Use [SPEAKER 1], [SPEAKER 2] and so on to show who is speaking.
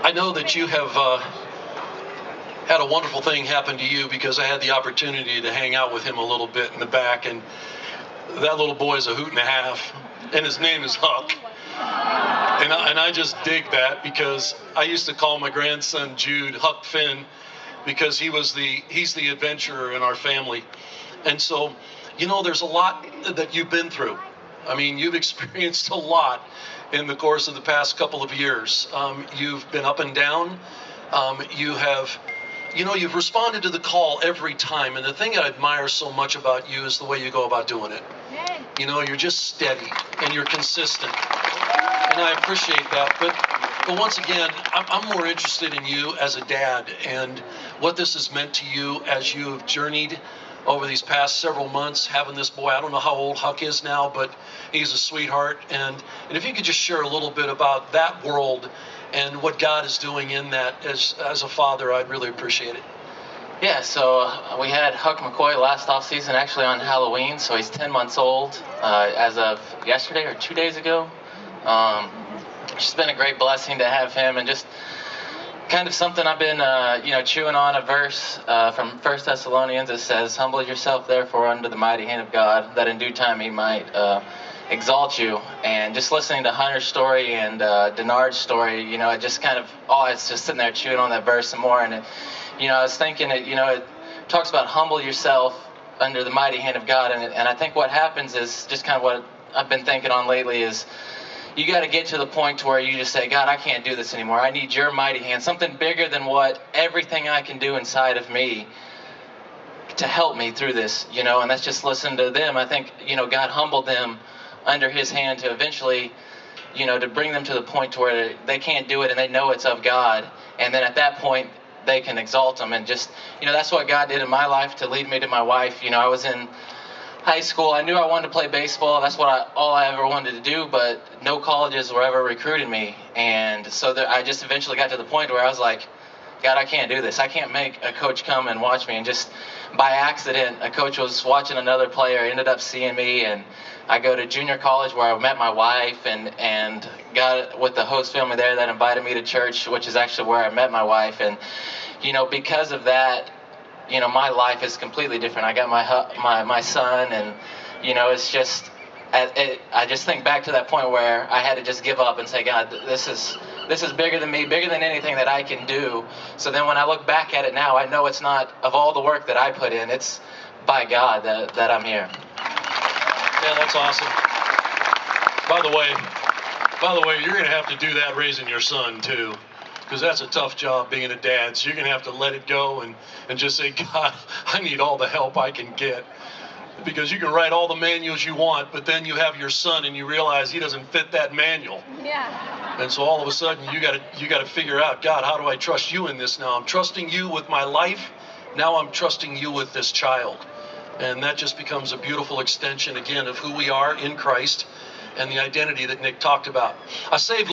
[SPEAKER 1] I know that you have had a wonderful thing happen to you, because I had the opportunity to hang out with him a little bit in the back, and that little boy is a hoot and a half, and his name is Huck. And I just dig that, because I used to call my grandson Jude Huck Finn, because he's the adventurer in our family. And so, there's a lot that you've been through. I mean, you've experienced a lot in the course of the past couple of years. You've been up and down. You've responded to the call every time. And the thing I admire so much about you is the way you go about doing it. You're just steady and you're consistent. And I appreciate that. But once again, I'm more interested in you as a dad and what this has meant to you as you have journeyed over these past several months, having this boy. I don't know how old Huck is now, but he's a sweetheart. And if you could just share a little bit about that world and what God is doing in that as a father, I'd really appreciate it.
[SPEAKER 2] Yeah, so we had Huck McCoy last offseason, actually on Halloween, so he's 10 months old as of yesterday or 2 days ago. It's just been a great blessing to have him, and just kind of something I've been, chewing on, a verse from I Thessalonians. It says, "Humble yourself, therefore, under the mighty hand of God, that in due time he might exalt you." And just listening to Hunter's story and Denard's story, it just kind of, it's just sitting there chewing on that verse some more. And, I was thinking, it talks about humble yourself under the mighty hand of God. And I think what happens is just kind of what I've been thinking on lately is, you got to get to the point to where you just say, God, I can't do this anymore. I need your mighty hand, something bigger than what everything I can do inside of me to help me through this, and that's just listen to them. I think, God humbled them under his hand to eventually, to bring them to the point to where they can't do it and they know it's of God. And then at that point, they can exalt him. And just, that's what God did in my life to lead me to my wife. I was in high school. I knew I wanted to play baseball. That's all I ever wanted to do, but no colleges were ever recruiting me. And so I just eventually got to the point where I was like, God, I can't do this. I can't make a coach come and watch me. And just by accident, a coach was watching another player, ended up seeing me, and I go to junior college where I met my wife and got with the host family there that invited me to church, which is actually where I met my wife. And, because of that, my life is completely different. I got my son, and, it's just, I just think back to that point where I had to just give up and say, God, this is bigger than me, bigger than anything that I can do. So then when I look back at it now, I know it's not of all the work that I put in, it's by God that I'm here.
[SPEAKER 1] Yeah, that's awesome. By the way, you're going to have to do that raising your son too, because that's a tough job being a dad. So you're going to have to let it go and just say, God, I need all the help I can get. Because you can write all the manuals you want, but then you have your son and you realize he doesn't fit that manual.
[SPEAKER 3] Yeah.
[SPEAKER 1] And so all of a sudden you got to figure out, God, how do I trust you in this now? I'm trusting you with my life. Now I'm trusting you with this child. And that just becomes a beautiful extension again of who we are in Christ and the identity that Nick talked about. I saved